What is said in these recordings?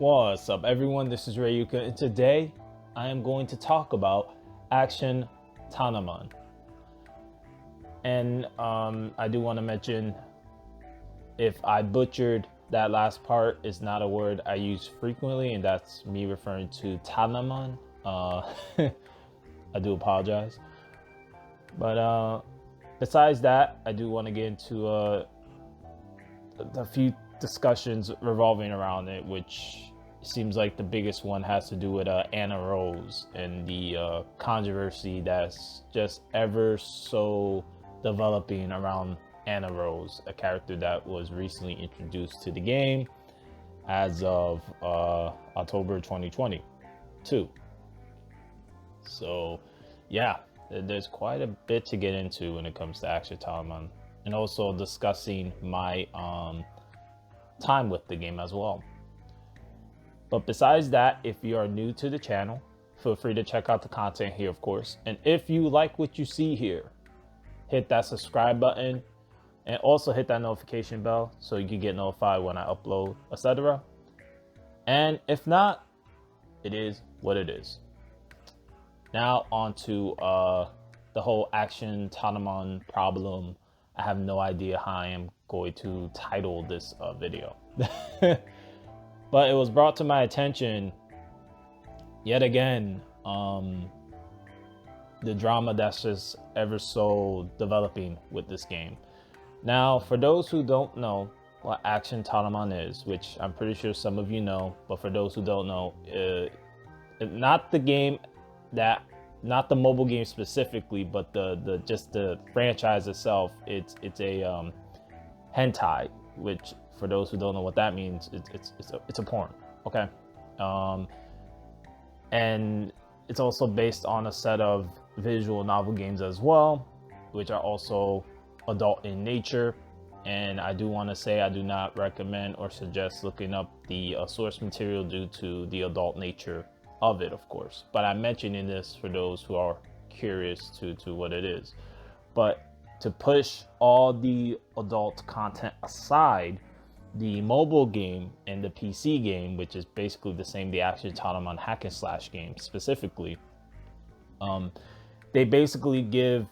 What's up, everyone? This is Rayuka, and today I am going to talk about Action Taimanin. And I do want to mention, if I butchered that last part, it's not a word I use frequently, and that's me referring to Taimanin. I do apologize. But besides that, I do want to get into a few discussions revolving around it, which seems like the biggest one has to do with Anna Rose and the controversy that's just ever so developing around Anna Rose, a character that was recently introduced to the game as of October 2022. So yeah, there's quite a bit to get into when it comes to Action Taimanin, and also discussing my time with the game as well. But besides that, if you are new to the channel, feel free to check out the content here, of course. And if you like what you see here, hit that subscribe button and also hit that notification bell so you can get notified when I upload, etc. And if not, it is what it is. Now on to the whole Action Taimanin problem. I have no idea how I am going to title this video. But it was brought to my attention yet again, the drama that's just ever so developing with this game. Now, for those who don't know what Action Taimanin is, which I'm pretty sure some of you know, but for those who don't know, not the game that, not the mobile game specifically, but just the franchise itself. It's a hentai, which, for those who don't know what that means, it's a porn, okay? And it's also based on a set of visual novel games as well, which are also adult in nature. And I do want to say I do not recommend or suggest looking up the source material due to the adult nature of it, of course. But I'm mentioning this for those who are curious to what it is. But to push all the adult content aside, the mobile game and the PC game, which is basically the same, the Action Taimanin hack and slash game specifically, they basically give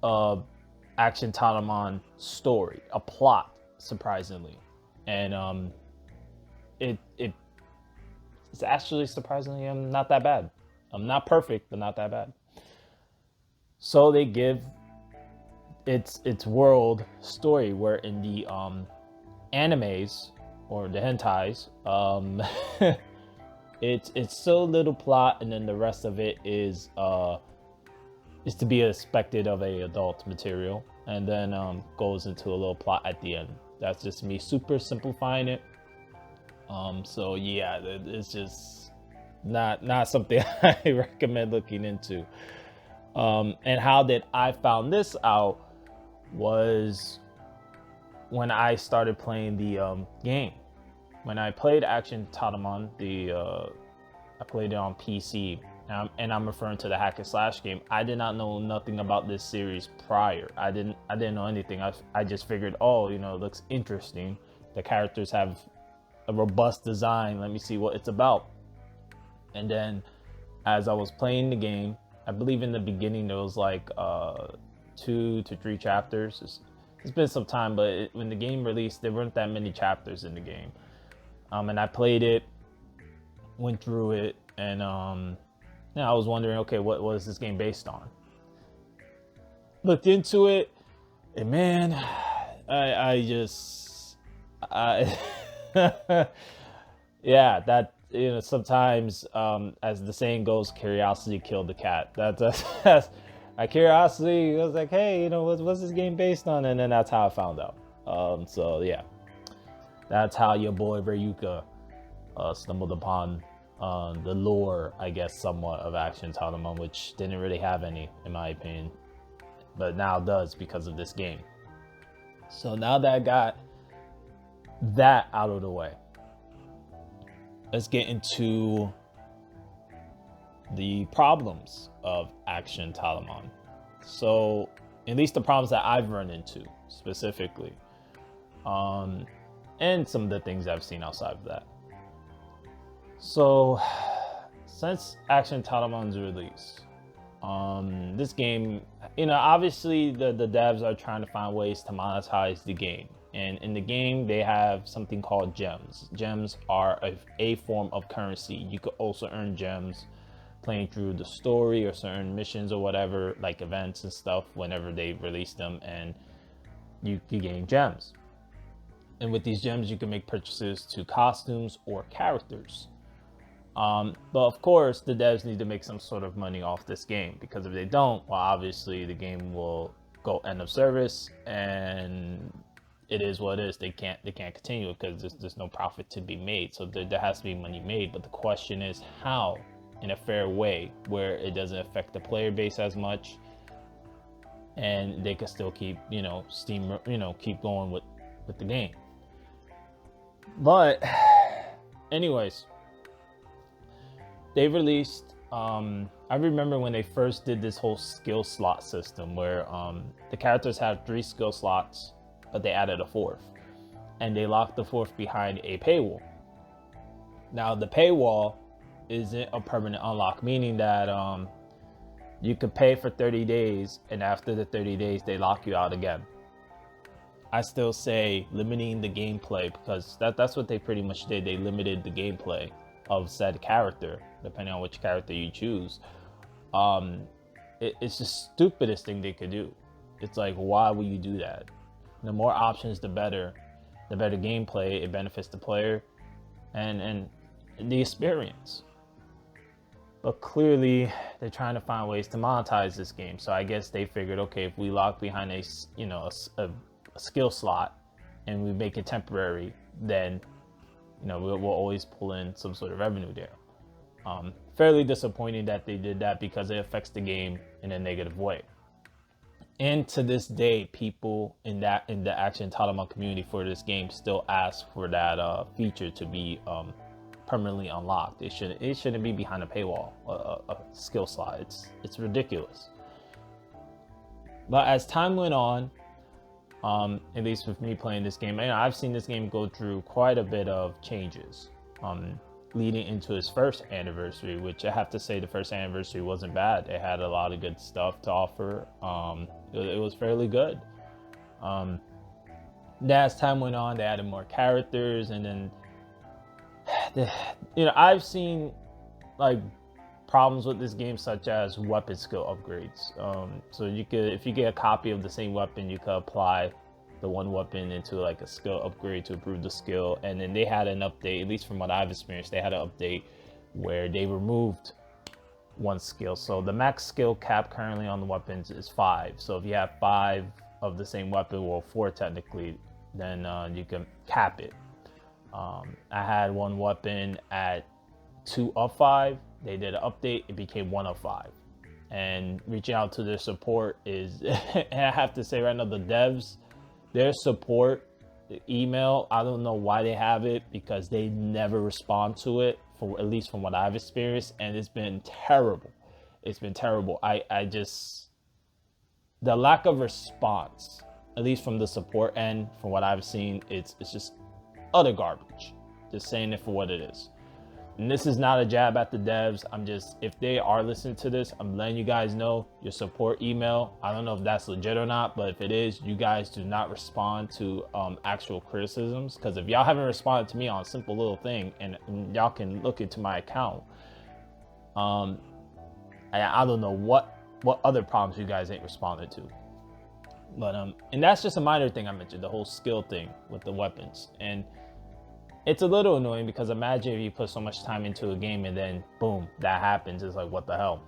Action Taimanin story, a plot, surprisingly. And it's actually surprisingly not that bad. I'm not perfect, but not that bad. So they give its world story, where in the animes or the hentais, it's so little plot, and then the rest of it is to be expected of a adult material, and then goes into a little plot at the end. That's just me super simplifying it. So yeah, it's just not something I recommend looking into. And how did I found this out was when I started playing the game. When I played Action Taimanin, I played it on PC, and I'm referring to the hack and slash game. I did not know nothing about this series prior. I didn't know anything. I just figured, oh, you know, it looks interesting. The characters have a robust design. Let me see what it's about. And then as I was playing the game, I believe in the beginning there was like 2 to 3 chapters. It's been some time, but when the game released, there weren't that many chapters in the game. And I played it, went through it, and I was wondering, okay, what is this game based on? Looked into it, and man, I yeah, that, you know, sometimes, as the saying goes, curiosity killed the cat. That's my curiosity was like, hey, you know, what's this game based on? And then that's how I found out. So yeah, that's how your boy Rayuka stumbled upon the lore, I guess, somewhat, of Action Taimanin, which didn't really have any, in my opinion, but now does because of this game. So now that I got that out of the way, let's get into the problems of Action Taimanin. So at least the problems that I've run into specifically, and some of the things I've seen outside of that. So, since Action Taimanin's release, this game, obviously the devs are trying to find ways to monetize the game. And in the game, they have something called gems. Gems are a form of currency. You could also earn gems playing through the story or certain missions or whatever, like events and stuff, whenever they release them, and you gain gems. And with these gems, you can make purchases to costumes or characters. But of course, the devs need to make some sort of money off this game, because if they don't, well, obviously the game will go end of service, and it is what it is. They can't continue it because there's no profit to be made. So there has to be money made. But the question is how, in a fair way, where it doesn't affect the player base as much, and they can still keep keep going with the game. But anyways, they released, I remember when they first did this whole skill slot system where the characters have 3 skill slots, but they added a 4th, and they locked the 4th behind a paywall. Now the paywall isn't a permanent unlock, meaning that you could pay for 30 days, and after the 30 days they lock you out again. I still say limiting the gameplay, because that's what they pretty much did. They limited the gameplay of said character, depending on which character you choose. It's the stupidest thing they could do. It's like, why would you do that? The more options, the better gameplay. It benefits the player and the experience. But clearly, they're trying to find ways to monetize this game. So I guess they figured, okay, if we lock behind a skill slot and we make it temporary, then we'll always pull in some sort of revenue there. Fairly disappointing that they did that, because it affects the game in a negative way. And to this day, people in the Action Taimanin community for this game still ask for that feature to be permanently unlocked. It shouldn't be behind a paywall, a skill slot. It's ridiculous. But as time went on, at least with me playing this game, I've seen this game go through quite a bit of changes, leading into its first anniversary, which I have to say the first anniversary wasn't bad. It had a lot of good stuff to offer. It was fairly good. As time went on, they added more characters, and then I've seen like problems with this game, such as weapon skill upgrades. So if you get a copy of the same weapon, you could apply the one weapon into like a skill upgrade to improve the skill. And then they had an update, at least from what I've experienced, they had an update where they removed one skill. So the max skill cap currently on the weapons is 5. So if you have 5 of the same weapon, well, 4 technically, then you can cap it. I had one weapon at 2 of 5. They did an update, it became 1 of 5. And reaching out to their support is, and I have to say right now, the devs, their support, the email, I don't know why they have it, because they never respond to it, for at least from what I've experienced, and it's been terrible. It's been terrible. I just, the lack of response, at least from the support end, from what I've seen, it's just utter garbage. Just saying it for what it is. And this is not a jab at the devs. I'm just, if they are listening to this, I'm letting you guys know your support email. I don't know if that's legit or not, but if it is, you guys do not respond to actual criticisms. Because if y'all haven't responded to me on a simple little thing, and y'all can look into my account, I don't know what other problems you guys ain't responded to. But and that's just a minor thing I mentioned, the whole skill thing with the weapons. And it's a little annoying, because imagine if you put so much time into a game and then boom, that happens. It's like, what the hell?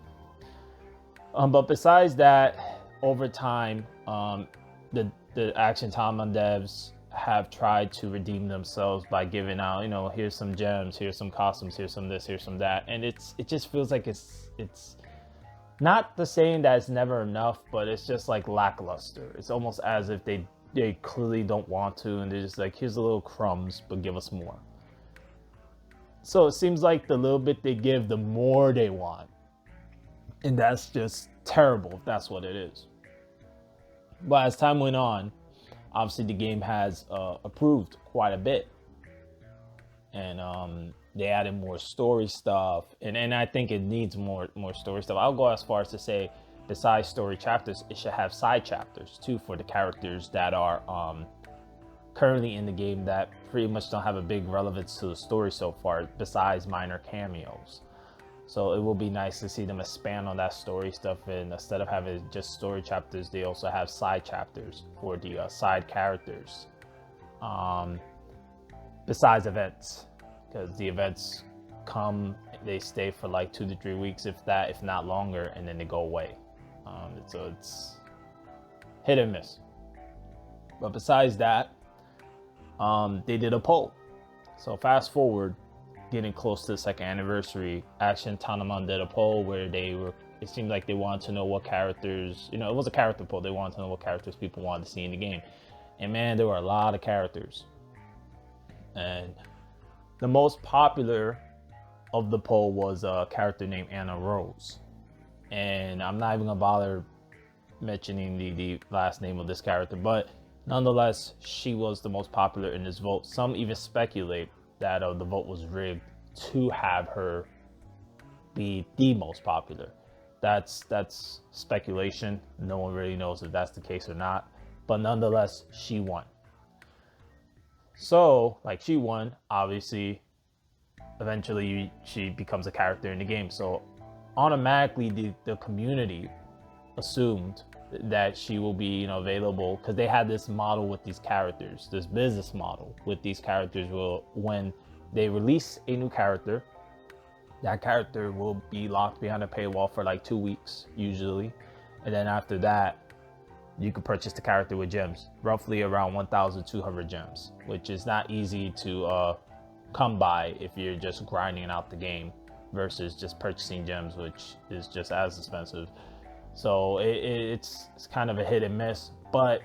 But besides that, over time, the Action Taimanin devs have tried to redeem themselves by giving out, here's some gems, here's some costumes, here's some this, here's some that, and it just feels like it's not the saying that it's never enough, but it's just like lackluster. It's almost as if they clearly don't want to, and they're just like, here's a little crumbs, but give us more. So it seems like the little bit they give, the more they want, and that's just terrible if that's what it is. But as time went on, obviously the game has improved quite a bit. and they added more story stuff, and I think it needs more story stuff. I'll go as far as to say, besides story chapters, it should have side chapters too for the characters that are currently in the game that pretty much don't have a big relevance to the story so far, besides minor cameos. So it will be nice to see them expand on that story stuff, and instead of having just story chapters, they also have side chapters for the side characters, besides events, because the events come, they stay for like 2 to 3 weeks, if that, if not longer, and then they go away. So it's hit and miss. But besides that, they did a poll. So fast forward, getting close to the 2nd anniversary, Action Taimanin did a poll where they were, it seemed like they wanted to know what characters, it was a character poll. They wanted to know what characters people wanted to see in the game. And man, there were a lot of characters. And the most popular of the poll was a character named Anna Rose. And I'm not even gonna bother mentioning the last name of this character, but nonetheless, she was the most popular in this vote. Some even speculate that the vote was rigged to have her be the most popular. That's speculation. No one really knows if that's the case or not, but nonetheless, she won. So, like, she won, obviously, eventually she becomes a character in the game. So automatically the community assumed that she will be, available, because they had this model with these characters, this business model with these characters. Will, when they release a new character, that character will be locked behind a paywall for like 2 weeks usually, and then after that you can purchase the character with gems, roughly around 1,200 gems, which is not easy to come by if you're just grinding out the game versus just purchasing gems, which is just as expensive. So it's kind of a hit and miss, but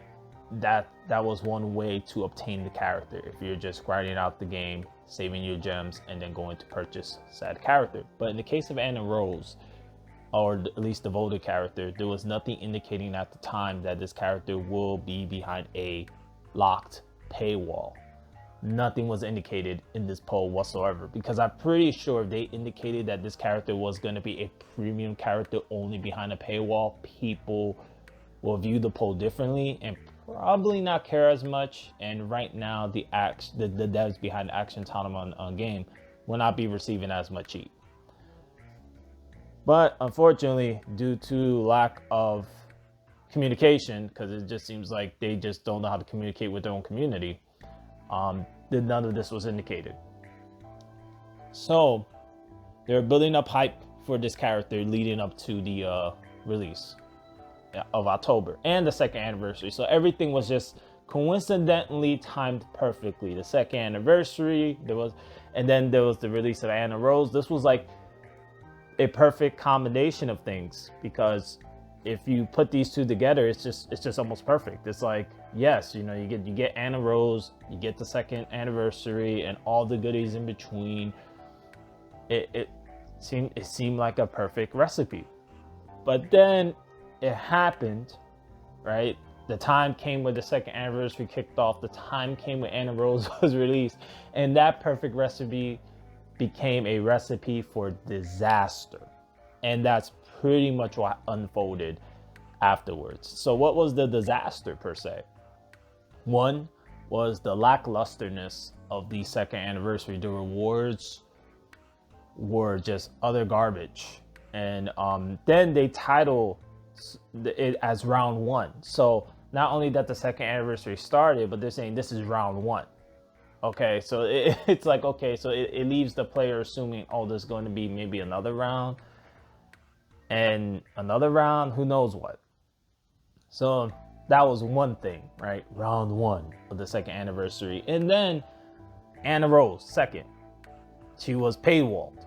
that was one way to obtain the character, if you're just grinding out the game, saving your gems, and then going to purchase said character. But in the case of Anna Rose, or at least the voted character, there was nothing indicating at the time that this character will be behind a locked paywall. Nothing was indicated in this poll whatsoever, because I'm pretty sure if they indicated that this character was going to be a premium character only behind a paywall, people will view the poll differently and probably not care as much. And right now, the devs behind the Action Taimanin game will not be receiving as much heat. But unfortunately, due to lack of communication, because it just seems like they just don't know how to communicate with their own community, none of this was indicated. So they're building up hype for this character leading up to the release of October and the 2nd anniversary. So everything was just coincidentally timed perfectly. The 2nd anniversary, and then there was the release of Anna Rose. This was like a perfect combination of things, because if you put these two together, it's just almost perfect. It's like, yes, you get Anna Rose, you get the 2nd anniversary, and all the goodies in between. It seemed like a perfect recipe. But then it happened, right? The time came when the 2nd anniversary kicked off. The time came when Anna Rose was released, and that perfect recipe became a recipe for disaster. And that's pretty much what unfolded afterwards. So what was the disaster per se? One was the lacklusterness of the 2nd anniversary. The rewards were just utter garbage. And then they title it as round 1. So not only that the 2nd anniversary started, but they're saying this is round 1. Okay, so it's like, okay, so it leaves the player assuming, oh, there's going to be maybe another round, and another round, who knows what. So that was one thing, right? Round 1 of the 2nd anniversary. And then Anna Rose, 2nd, she was paywalled.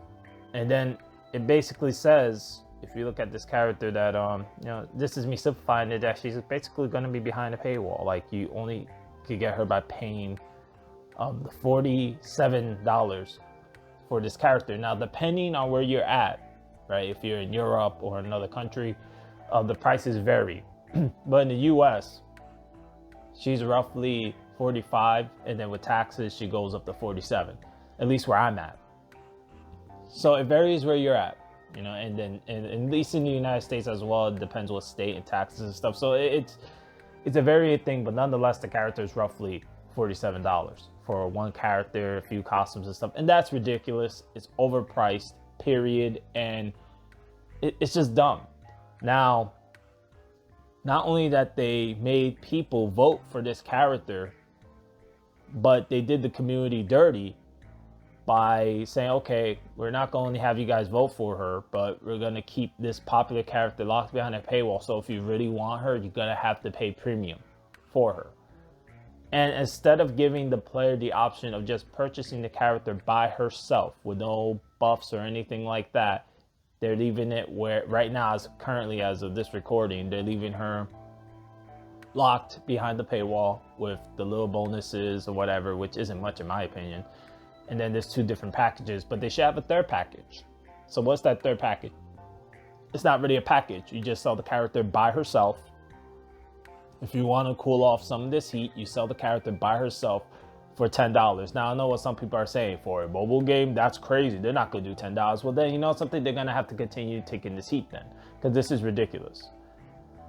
And then it basically says, if you look at this character, that this is me simplifying it, that she's basically going to be behind a paywall. Like, you only could get her by paying the $47 for this character. Now, depending on where you're at, right? If you're in Europe or another country, the prices vary. But in the US, she's roughly 45, and then with taxes, she goes up to 47. at least where I'm at. So it varies where you're at, you know, and then and at least in the United States as well, it depends what state and taxes and stuff. So it's a varied thing, but nonetheless, the character is roughly $47 for one character, a few costumes and stuff, and that's ridiculous. It's overpriced, period, and it's just dumb. Now, not only that they made people vote for this character, but they did the community dirty by saying, okay, we're not going to have you guys vote for her, but we're going to keep this popular character locked behind a paywall. So if you really want her, you're going to have to pay premium for her. And instead of giving the player the option of just purchasing the character by herself with no buffs or anything like that, they're leaving it where right now, as of this recording, they're leaving her locked behind the paywall with the little bonuses or whatever, which isn't much in my opinion. And then there's 2 different packages, but they should have a third package. So what's that third package? It's not really a package. You just sell the character by herself. If you want to cool off some of this heat, you sell the character by herself for $10. Now, I know what some people are saying. For a mobile game, that's crazy. They're not going to do $10. Well, then, you know something? They're going to have to continue taking this heat then, because this is ridiculous.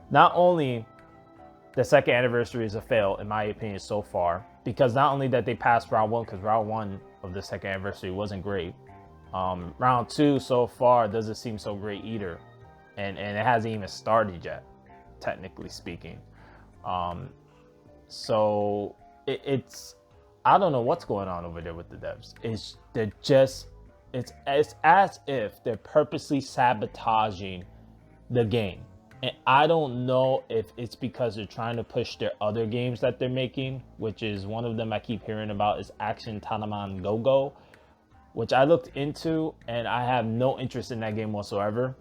Not only the second anniversary is a fail, in my opinion, so far, because not only that they passed round 1, because round 1 of the second anniversary wasn't great. Round 2 so far doesn't seem so great either, and it hasn't even started yet, technically speaking. So it's I don't know what's going on over there with the devs. It's as if they're purposely sabotaging the game. And I don't know if it's because they're trying to push their other games that they're making, which is one of them I keep hearing about is Action Taimanin Go, which I looked into and I have no interest in that game whatsoever.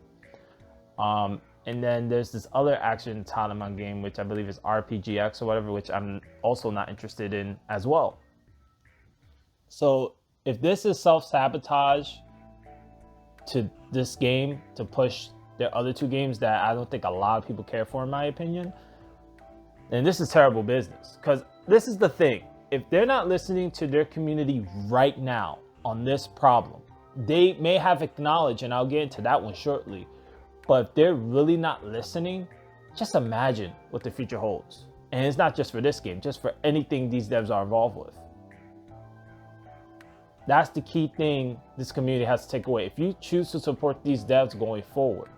And then there's this other Action Taimanin game, which I believe is RPGX or whatever, which I'm also not interested in as well. So if this is self-sabotage to this game to push their other 2 games that I don't think a lot of people care for, in my opinion, and this is terrible business. Because this is the thing. If they're not listening to their community right now on this problem, they may have acknowledged, and I'll get into that one shortly, but if they're really not listening, just imagine what the future holds. And it's not just for this game, just for anything these devs are involved with. That's the key thing this community has to take away. If you choose to support these devs going forward,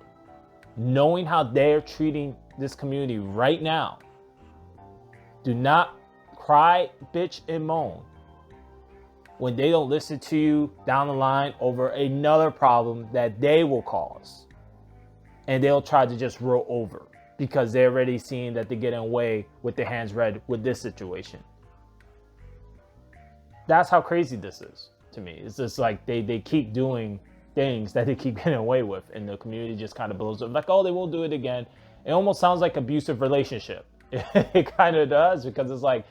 knowing how they're treating this community right now, do not cry, bitch, and moan when they don't listen to you down the line over another problem that they will cause. And they'll try to just roll over because they're already seeing that they're getting away with their hands red with this situation. That's how crazy this is to me. It's just like they keep doing things that they keep getting away with, and the community just kind of blows up. Like, oh, they won't do it again. It almost sounds like abusive relationship. It kind of does, because it's like,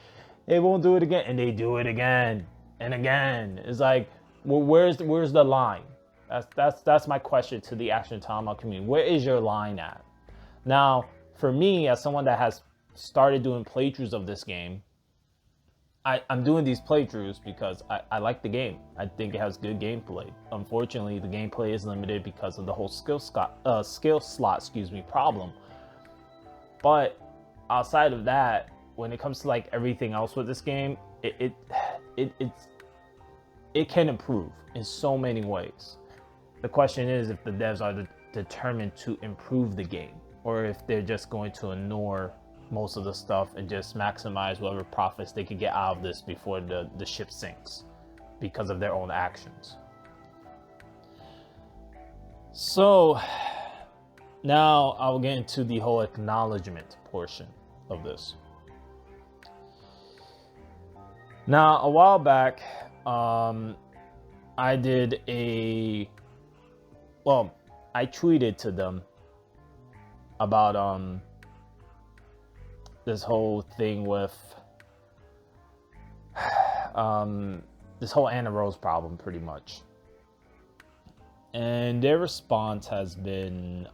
they won't do it again, and they do it again and again. It's like, well, where's the line? That's my question to the Action Taimanin community. Where is your line at? Now, for me, as someone that has started doing playthroughs of this game, I'm doing these playthroughs because I like the game. I think it has good gameplay. Unfortunately, the gameplay is limited because of the whole skill slot problem. But outside of that, when it comes to like everything else with this game, it can improve in so many ways. The question is if the devs are determined to improve the game, or if they're just going to ignore most of the stuff and just maximize whatever profits they can get out of this before the ship sinks because of their own actions. So now I'll get into the whole acknowledgement portion of this. Now, a while back, I tweeted to them about this whole thing with this whole Anna Rose problem, pretty much. And their response has been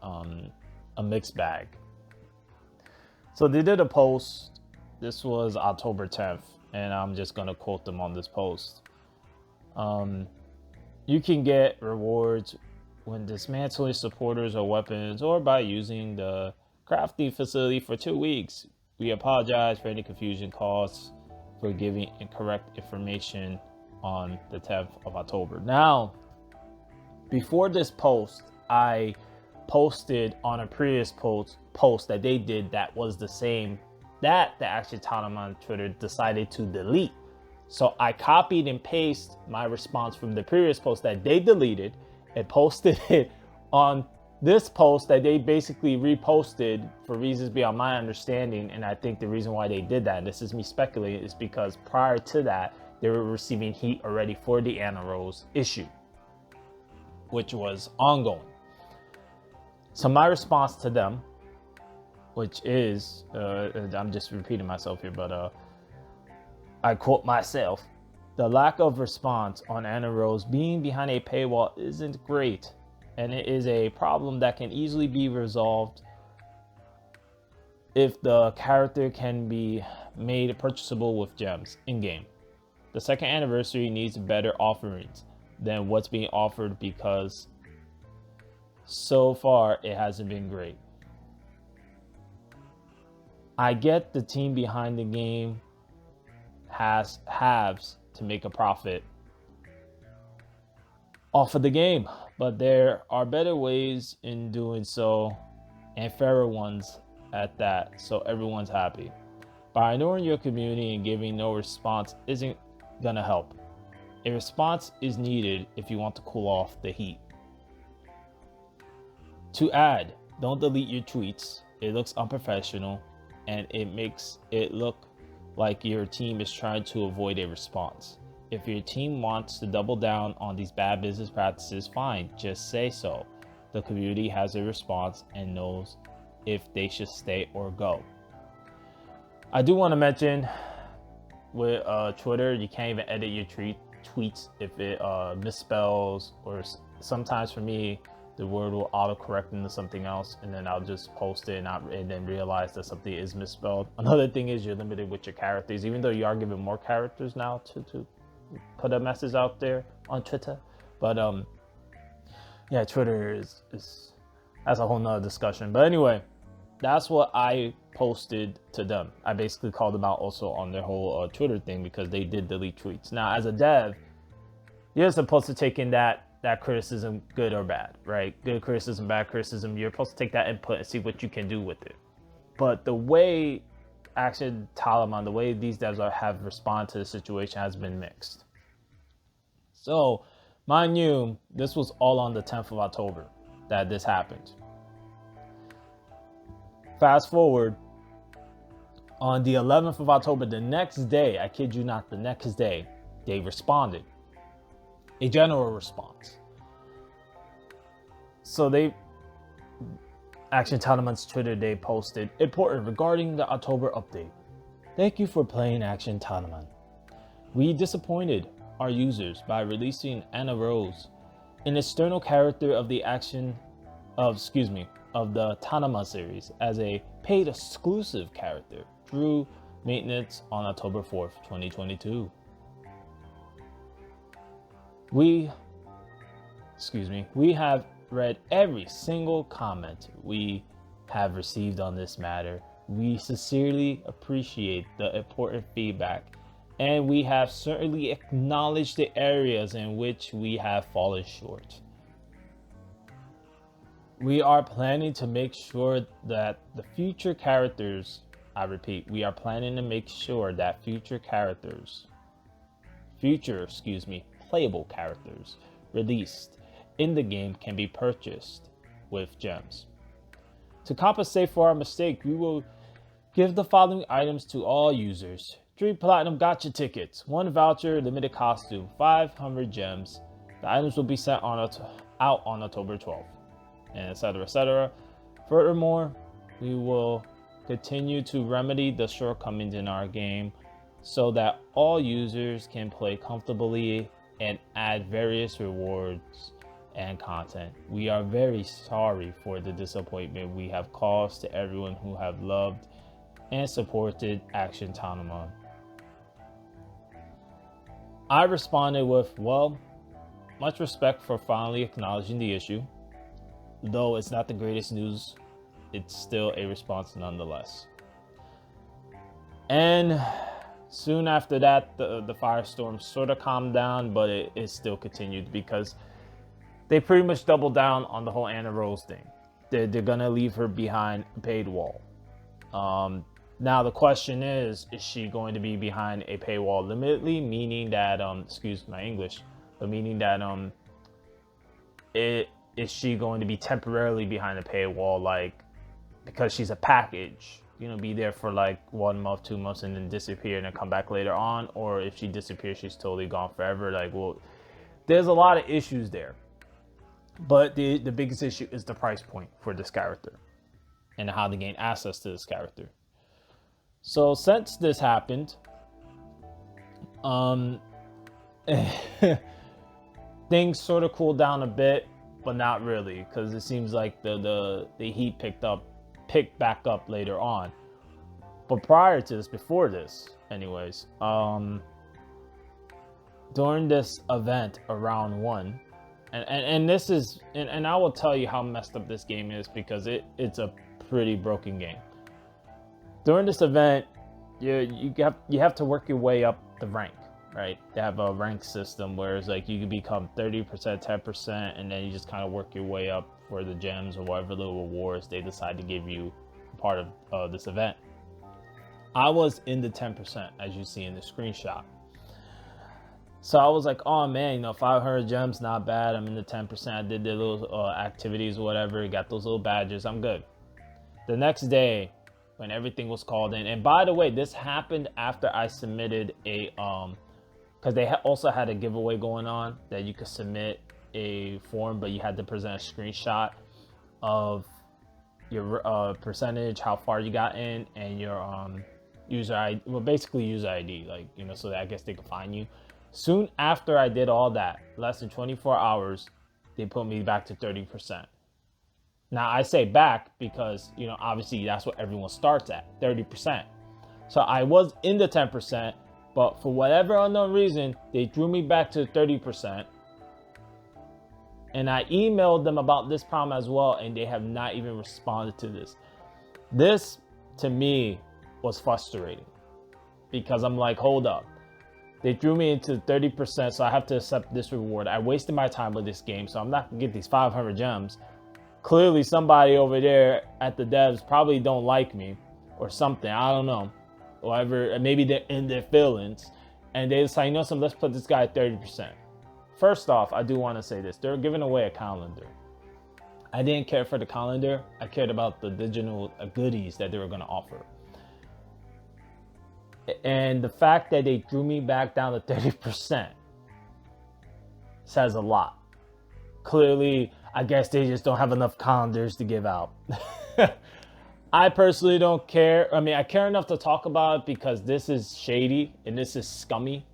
a mixed bag. So they did a post. This was October 10th, and I'm just gonna quote them on this post. You can get rewards when dismantling supporters or weapons or by using the crafting facility for 2 weeks. We apologize for any confusion caused for giving incorrect information on the 10th of October. Now, before this post, I posted on a previous post that they did that was the same that the Action Taimanin Twitter decided to delete. So I copied and pasted my response from the previous post that they deleted and posted it on this post that they basically reposted for reasons beyond my understanding. And I think the reason why they did that, and this is me speculating, is because prior to that, they were receiving heat already for the Anna Rose issue, which was ongoing. So my response to them, which is, I'm just repeating myself here, but I quote myself, "The lack of response on Anna Rose being behind a paywall isn't great, and it is a problem that can easily be resolved if the character can be made purchasable with gems in-game. The second anniversary needs better offerings than what's being offered because so far it hasn't been great. I get the team behind the game has to make a profit off of the game, but there are better ways in doing so and fairer ones at that, so everyone's happy. By ignoring your community and giving no response isn't gonna help. A response is needed if you want to cool off the heat. To add, don't delete your tweets. It looks unprofessional and it makes it look like your team is trying to avoid a response. If your team wants to double down on these bad business practices, fine, just say so. The community has a response and knows if they should stay or go." I do want to mention with Twitter, you can't even edit your tweets if it misspells, or sometimes for me, the word will autocorrect into something else, and then I'll just post it and then realize that something is misspelled. Another thing is you're limited with your characters, even though you are given more characters now to put a message out there on Twitter. But yeah, Twitter is that's a whole nother discussion. But anyway, that's what I posted to them. I basically called them out also on their whole Twitter thing because they did delete tweets. Now, as a dev, you're supposed to take in that criticism, good or bad, right? Good criticism, bad criticism. You're supposed to take that input and see what you can do with it. But the way Action Taimanin, the way these devs have responded to the situation has been mixed. So, mind you, this was all on the 10th of October that this happened. Fast forward, on the 11th of October, the next day, I kid you not, the next day, they responded. A general response. So Action Taimanin's Twitter, they posted, "Important regarding the October update. Thank you for playing Action Taimanin. We disappointed our users by releasing Anna Rose, an external character of the the Taimanin series, as a paid exclusive character through maintenance on October 4th, 2022. We have read every single comment we have received on this matter. We sincerely appreciate the important feedback, and we have certainly acknowledged the areas in which we have fallen short. We are planning to make sure that the future characters, I repeat, we are planning to make sure that future playable characters released in the game can be purchased with gems. To compensate for our mistake, we will give the following items to all users: 3 platinum gacha tickets, 1 voucher, limited costume, 500 gems. The items will be sent out on October 12th, and etc., etc. Furthermore, we will continue to remedy the shortcomings in our game so that all users can play comfortably and add various rewards and content. We are very sorry for the disappointment we have caused to everyone who have loved and supported Action Taimanin. I responded with, well, much respect for finally acknowledging the issue. Though it's not the greatest news, it's still a response nonetheless. And soon after that, the firestorm sort of calmed down, but it still continued because they pretty much doubled down on the whole Anna Rose thing. They're gonna leave her behind a paywall. Now the question is she going to be behind a paywall limitedly, meaning that excuse my English, but meaning that is she going to be temporarily behind a paywall, like because she's a package, you know, be there for like 1 month, 2 months, and then disappear and then come back later on? Or if she disappears, she's totally gone forever? Like, well, there's a lot of issues there, but the biggest issue is the price point for this character and how to gain access to this character. So since this happened, things sort of cooled down a bit, but not really, because it seems like the heat picked back up later on. But prior to this, before this, anyways, during this event around 1, and this is, and I will tell you how messed up this game is because it's a pretty broken game. During this event, you have to work your way up the rank, right? They have a rank system where it's like you can become 30%, 10%, and then you just kind of work your way up for the gems or whatever little rewards they decide to give you part of this event. I was in the 10%, as you see in the screenshot. So I was like, oh man, you know, 500 gems, not bad. I'm in the 10%. I did the little activities or whatever, got those little badges. I'm good. The next day, when everything was called in, and by the way, this happened after I submitted a because they also had a giveaway going on that you could submit a form, but you had to present a screenshot of your percentage, how far you got in, and your user ID, well, basically user ID, like, you know, so that I guess they could find you. Soon after I did all that, less than 24 hours, they put me back to 30%. Now I say back because, you know, obviously that's what everyone starts at, 30%. So I was in the 10%, but for whatever unknown reason, they drew me back to 30%. And I emailed them about this problem as well, and they have not even responded to this. This, to me, was frustrating because I'm like, hold up. They drew me into 30%, so I have to accept this reward. I wasted my time with this game, so I'm not gonna get these 500 gems. Clearly somebody over there at the devs probably don't like me or something. I don't know. Whatever, maybe they're in their feelings. And they decide, you know something, let's put this guy at 30%. First off, I do want to say this. They're giving away a calendar. I didn't care for the calendar. I cared about the digital goodies that they were going to offer. And the fact that they drew me back down to 30% says a lot. Clearly, I guess they just don't have enough calendars to give out. I personally don't care. I mean, I care enough to talk about it because this is shady and this is scummy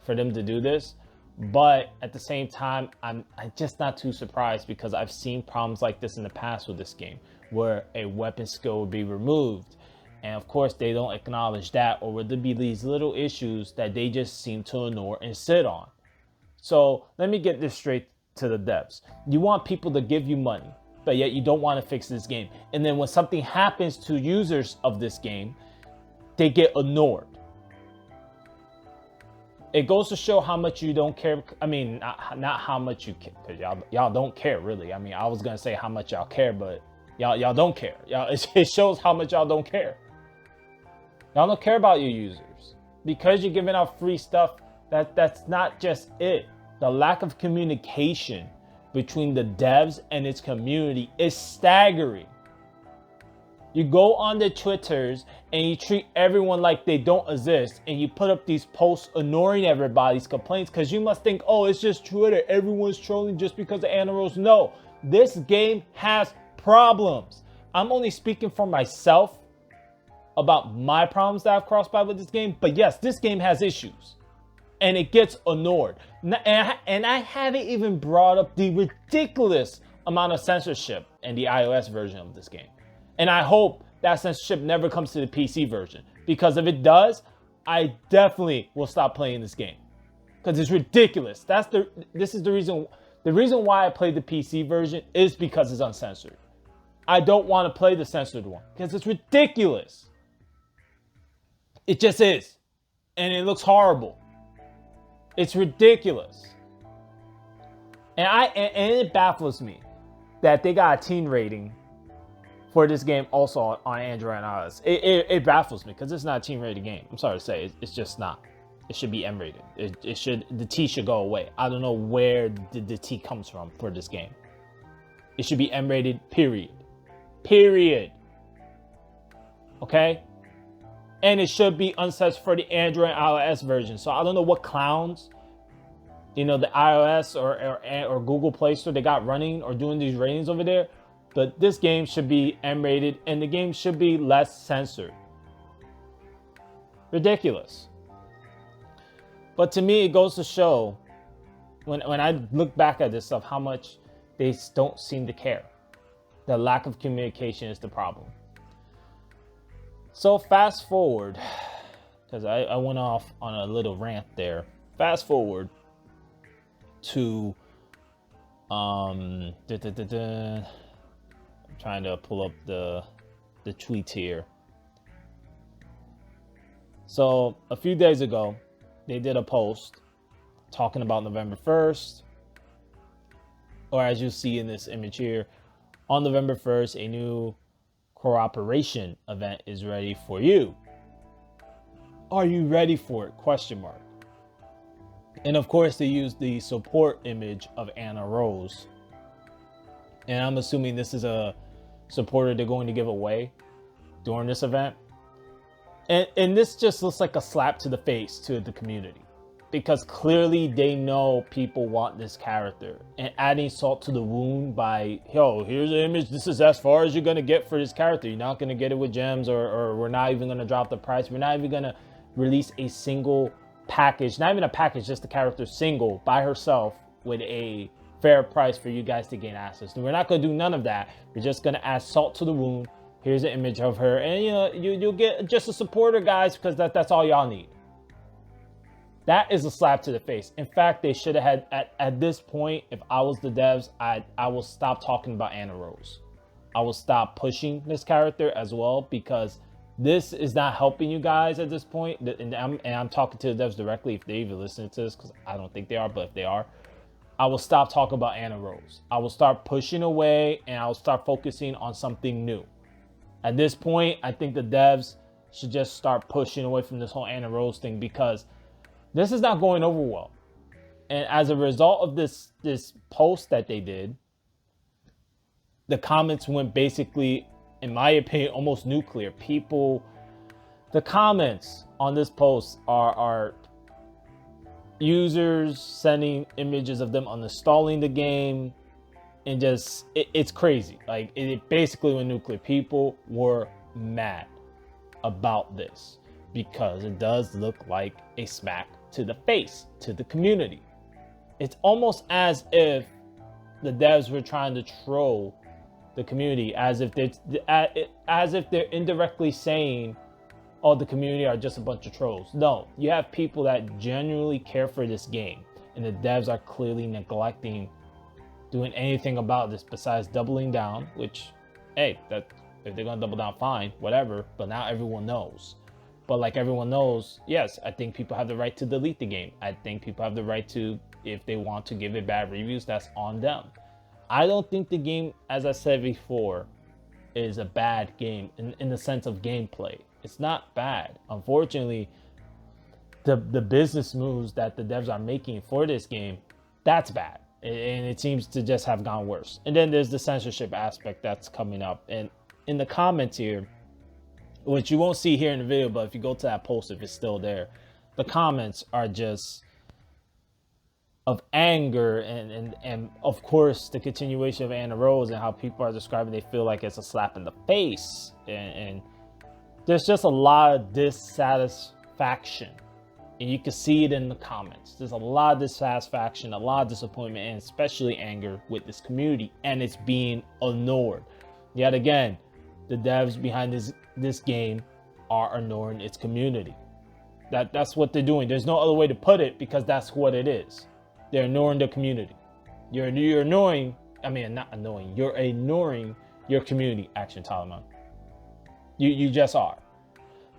for them to do this. But at the same time, I'm just not too surprised because I've seen problems like this in the past with this game where a weapon skill would be removed. And of course, they don't acknowledge that, or would there be these little issues that they just seem to ignore and sit on. So let me get this straight to the devs. You want people to give you money, but yet you don't want to fix this game. And then when something happens to users of this game, they get ignored. It goes to show how much you don't care. I mean, not how much you care, because y'all don't care really. I mean, I was gonna say how much y'all care, but y'all don't care. It shows how much y'all don't care. Y'all don't care about your users because you're giving out free stuff. That's not just it. The lack of communication between the devs and its community is staggering. You go on the Twitters and you treat everyone like they don't exist, and you put up these posts ignoring everybody's complaints because you must think, oh, it's just Twitter, everyone's trolling just because of Anna Rose. No, this game has problems. I'm only speaking for myself about my problems that I've crossed by with this game, but yes, this game has issues and it gets ignored. And I haven't even brought up the ridiculous amount of censorship in the iOS version of this game. And I hope that censorship never comes to the PC version, because if it does, I definitely will stop playing this game. because it's ridiculous. This is the reason. The reason why I played the PC version is because it's uncensored. I don't want to play the censored one because it's ridiculous. It just is, and it looks horrible. It's ridiculous, and it baffles me that they got a teen rating for this game also on Android and iOS. It baffles me because it's not a teen rated game. I'm sorry to say, it's just not. It should be M rated. The T should go away. I don't know where the T comes from for this game. It should be M rated, period. Period. Okay? And it should be uncensored for the Android and iOS version. So I don't know what clowns, the iOS or Google Play Store they got running or doing these ratings over there. But this game should be M rated and the game should be less censored. Ridiculous. But to me, it goes to show, when I look back at this stuff, how much they don't seem to care. The lack of communication is the problem. So fast forward, because I went off on a little rant there. Fast forward to, I'm trying to pull up the tweets here. So a few days ago, they did a post talking about November 1st, or as you see in this image here, on November 1st, a new cooperation event is ready for you. Are you ready for it? Question mark. And of course, they used the support image of Anna Rose. And I'm assuming this is a supporter they're going to give away during this event. And this just looks like a slap to the face to the community, because clearly they know people want this character, and adding salt to the wound by, here's an image. This is as far as you're going to get for this character. You're not going to get it with gems, or we're not even going to drop the price. We're not even going to release a single package, not even a package, just the character single by herself with a fair price for you guys to gain access. We're not going to do none of that. We're just going to add salt to the wound. Here's an image of her, and you'll get just a supporter, guys, because that's all y'all need. That is a slap to the face. In fact, they should have had, at this point, if I was the devs, I will stop talking about Anna Rose. I will stop pushing this character as well, because this is not helping you guys at this point. And I'm talking to the devs directly, if they even listen to this, because I don't think they are, but if they are, I will stop talking about Anna Rose. I will start pushing away, and I will start focusing on something new. At this point, I think the devs should just start pushing away from this whole Anna Rose thing, because this is not going over well. And as a result of this post that they did, the comments went basically, in my opinion, almost nuclear. The comments on this post are users sending images of them uninstalling the game, and just it's crazy. Like, it basically went nuclear. People were mad about this because it does look like a smack to the face to the community. It's almost as if the devs were trying to troll the community, as if they're indirectly saying, oh, the community are just a bunch of trolls. No, you have people that genuinely care for this game, and the devs are clearly neglecting doing anything about this besides doubling down, which, hey, that if they're gonna double down, fine, whatever. But now everyone knows. But like everyone knows, yes, I think people have the right to delete the game. I think people have the right to, if they want to give it bad reviews, that's on them. I don't think the game, as I said before, is a bad game in the sense of gameplay. It's not bad. Unfortunately, the business moves that the devs are making for this game, that's bad. And it seems to just have gone worse. And then there's the censorship aspect that's coming up. And in the comments here, which you won't see here in the video, but if you go to that post, if it's still there, the comments are just of anger and of course the continuation of Anna Rose and how people are describing they feel like it's a slap in the face. And there's just a lot of dissatisfaction. And you can see it in the comments. There's a lot of dissatisfaction, a lot of disappointment, and especially anger with this community. And it's being ignored. Yet again, the devs behind this game are ignoring its community. That's what they're doing. There's no other way to put it because that's what it is. They're ignoring the community. You're ignoring. I mean, not annoying. You're ignoring your community, Action Taimanin. You just are.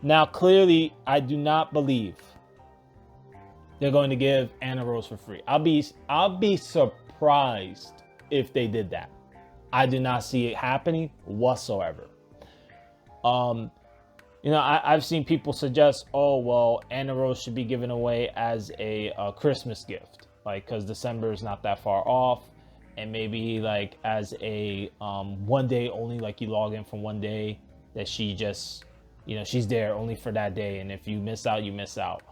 Now, clearly, I do not believe they're going to give Anna Rose for free. I'll be surprised if they did that. I do not see it happening whatsoever. I've seen people suggest, oh, well, Anna Rose should be given away as a Christmas gift, like, because December is not that far off, and maybe like as a one day only, like you log in for one day, that she just, she's there only for that day, and if you miss out, you miss out.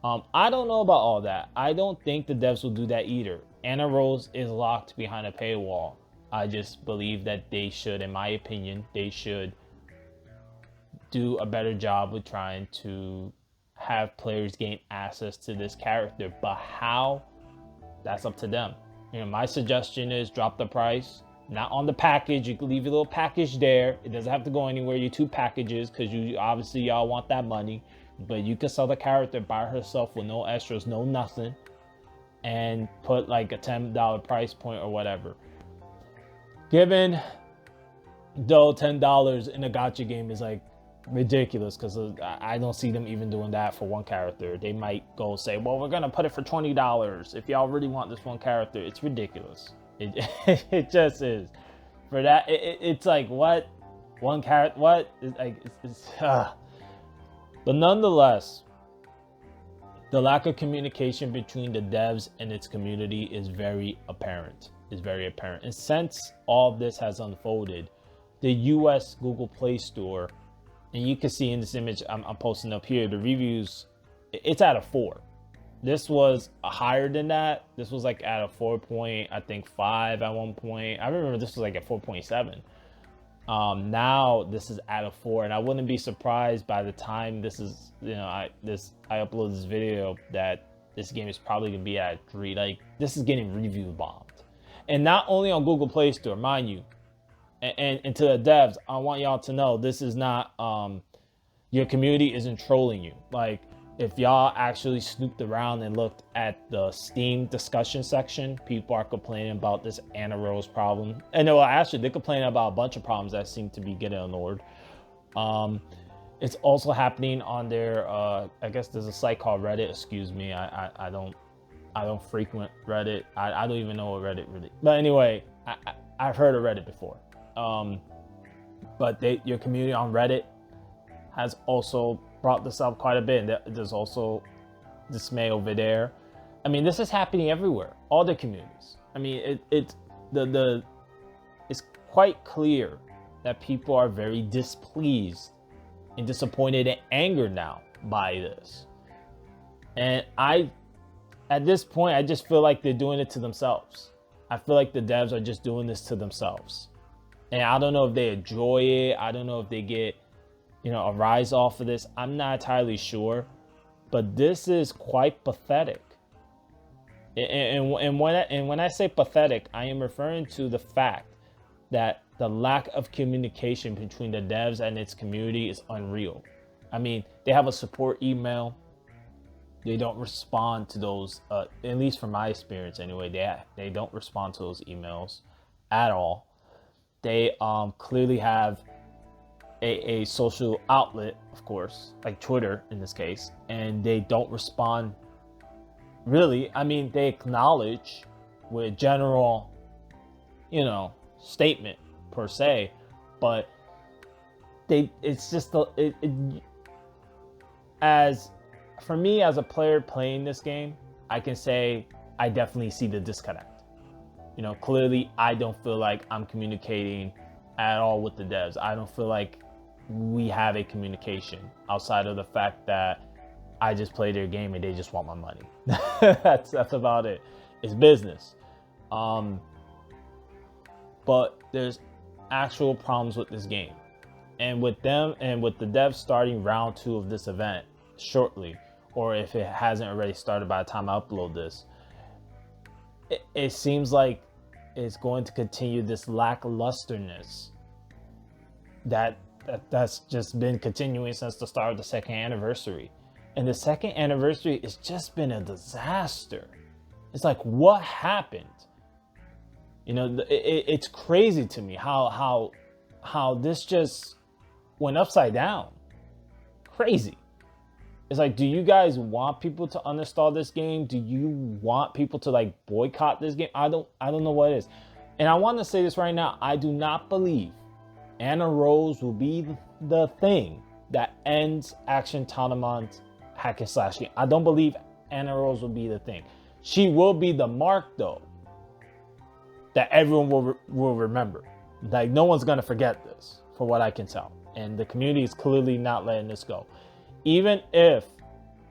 I don't know about all that. I don't think the devs will do that either. Anna Rose is locked behind a paywall. I just believe that they should, in my opinion, they should do a better job with trying to have players gain access to this character. But how? That's up to them. My suggestion is drop the price. Not on the package. You can leave your little package there. It doesn't have to go anywhere. Your 2 packages, because y'all want that money. But you can sell the character by herself with no extras, no nothing, and put like a $10 price point or whatever. Given though $10 in a gacha game is like ridiculous, because I don't see them even doing that for one character. They might go say, well, we're gonna put it for $20 if y'all really want this one character. It's ridiculous. It just is. For that, it's like, what? One character? What? But nonetheless, the lack of communication between the devs and its community is very apparent. And since all of this has unfolded, the US Google Play Store, and you can see in this image I'm posting up here, the reviews, it's at a 4. This was higher than that. This was like at a 4.5 at one point. I remember this was like at 4.7. Now this is at a 4, and I wouldn't be surprised by the time this is, I upload this video, that this game is probably gonna be at 3. Like, this is getting review bombed, and not only on Google Play Store, mind you. And to the devs, I want y'all to know, this is not, your community isn't trolling you. Like, if y'all actually snooped around and looked at the Steam discussion section, people are complaining about this Anna Rose problem. And actually, they're complaining about a bunch of problems that seem to be getting ignored. It's also happening on their, I guess there's a site called Reddit. Excuse me, I don't frequent Reddit. I don't even know what Reddit really. But anyway, I've heard of Reddit before. But your community on Reddit has also brought this up quite a bit. There's also dismay over there. I mean, this is happening everywhere, all the communities. I mean, it's quite clear that people are very displeased and disappointed and angered now by this. And at this point, I just feel like they're doing it to themselves. I feel like the devs are just doing this to themselves. And I don't know if they enjoy it. I don't know if they get, a rise off of this. I'm not entirely sure. But this is quite pathetic. And when I say pathetic, I am referring to the fact that the lack of communication between the devs and its community is unreal. I mean, they have a support email. They don't respond to those, at least from my experience anyway. They don't respond to those emails at all. They clearly have a social outlet, of course, like Twitter in this case, and they don't respond really. I mean, they acknowledge with general, statement per se, but it's just as for me as a player playing this game, I can say I definitely see the disconnect. Clearly I don't feel like I'm communicating at all with the devs. I don't feel like we have a communication outside of the fact that I just play their game and they just want my money. That's about it. It's business. But there's actual problems with this game. And with them and with the devs starting round 2 of this event shortly, or if it hasn't already started by the time I upload this, it seems like it's going to continue this lacklusterness that's just been continuing since the start of the 2nd anniversary. And the second anniversary, it's just been a disaster. It's like, what happened? You know, it's crazy to me how this just went upside down. Crazy. It's like, do you guys want people to uninstall this game? Do you want people to like boycott this game? I don't know what it is. And I want to say this right now. I do not believe Anna Rose will be the thing that ends Action Taimanin's hack and slash game. I don't believe Anna Rose will be the thing. She will be the mark though, that everyone will remember. Like, no one's gonna forget this, for what I can tell. And the community is clearly not letting this go. Even if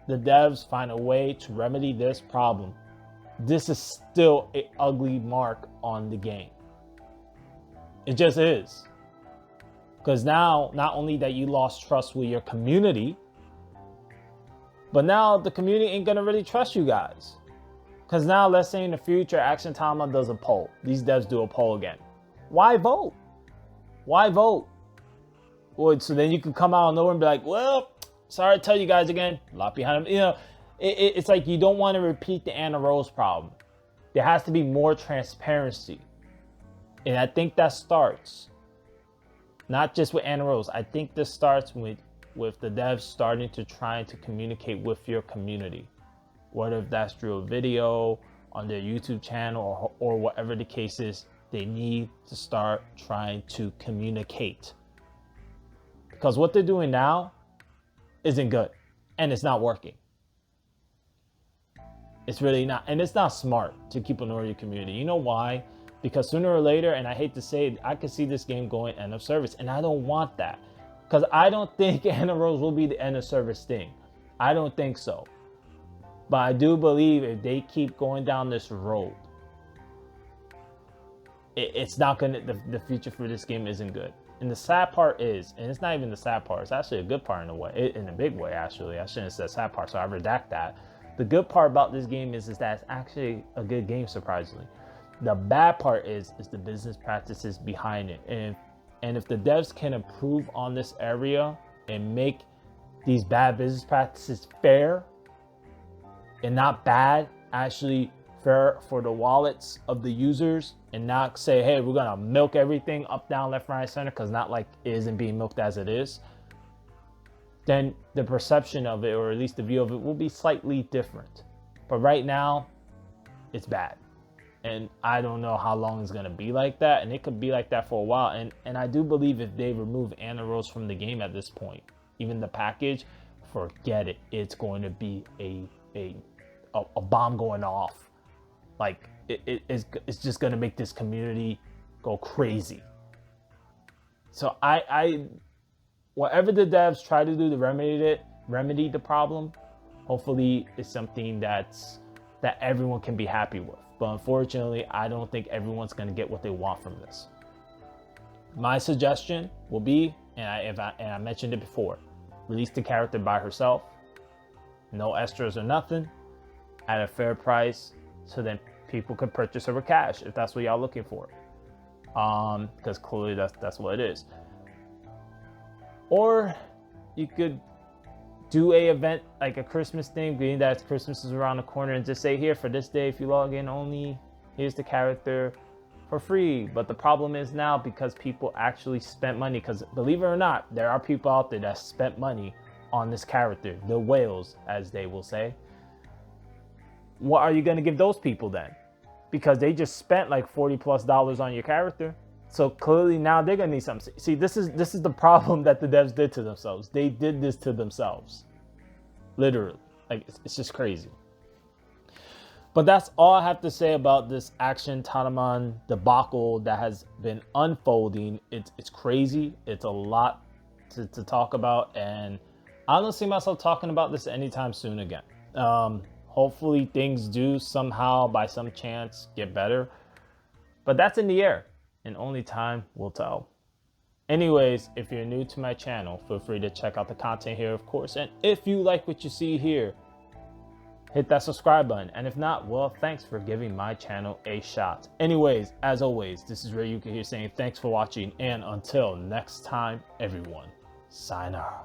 the devs find a way to remedy this problem, this is still an ugly mark on the game. It just is. Because now, not only that you lost trust with your community, but now the community ain't gonna really trust you guys. Because now, let's say in the future, Action Taimanin does a poll. These devs do a poll again. Why vote? Why vote? Well, so then you can come out of nowhere and be like, well, sorry to tell you guys again, a lot behind them. You know, it's like you don't want to repeat the Anna Rose problem. There has to be more transparency. And I think that starts not just with Anna Rose. I think this starts with the devs starting to try to communicate with your community. Whether if that's through a video on their YouTube channel or whatever the case is, they need to start trying to communicate. Because what they're doing now isn't good and it's not working. It's really not, and it's not smart to keep ignoring your community. You know why? Because sooner or later, and I hate to say it, I could see this game going end of service, and I don't want that. Because I don't think Anna Rose will be the end of service thing. I don't think so. But I do believe if they keep going down this road, it's not gonna, the future for this game isn't good. And the sad part is, and it's not even the sad part, it's actually a good part in a way, in a big way actually. I shouldn't have said sad part, so I redact that. The good part about this game is that it's actually a good game, surprisingly. The bad part is the business practices behind it. And if the devs can improve on this area and make these bad business practices fair and not bad, actually fair for the wallets of the users, and not say, hey, we're gonna milk everything up, down, left, right, center, because not like it isn't being milked as it is, then the perception of it, or at least the view of it, will be slightly different. But right now, it's bad. And I don't know how long it's gonna be like that, and it could be like that for a while. And I do believe if they remove Anna Rose from the game at this point, even the package, forget it. It's going to be a bomb going off. Like it's just gonna make this community go crazy. So I whatever the devs try to do to remedy the problem, hopefully it's something that everyone can be happy with. But unfortunately, I don't think everyone's gonna get what they want from this. My suggestion will be, and I mentioned it before, release the character by herself, no extras or nothing, at a fair price, so then people could purchase her with cash if that's what y'all looking for. Because clearly that's what it is. Or you could do a event like a Christmas thing, being that Christmas is around the corner, and just say, here, for this day, if you log in only, here's the character for free. But the problem is now, because people actually spent money, because believe it or not, there are people out there that spent money on this character, the whales, as they will say. What are you going to give those people then? Because they just spent like $40+ on your character. So clearly now they're gonna need something. See, this is the problem that the devs did to themselves. They did this to themselves, literally. Like it's just crazy. But that's all I have to say about this Action Taimanin debacle that has been unfolding. It's crazy. It's a lot to talk about, and I don't see myself talking about this anytime soon again. Hopefully things do somehow, by some chance, get better, but that's in the air. And only time will tell. Anyways, if you're new to my channel, feel free to check out the content here, of course. And if you like what you see here, hit that subscribe button. And if not, well, thanks for giving my channel a shot. Anyways, as always, this is Ryuka here saying thanks for watching. And until next time, everyone, sayonara.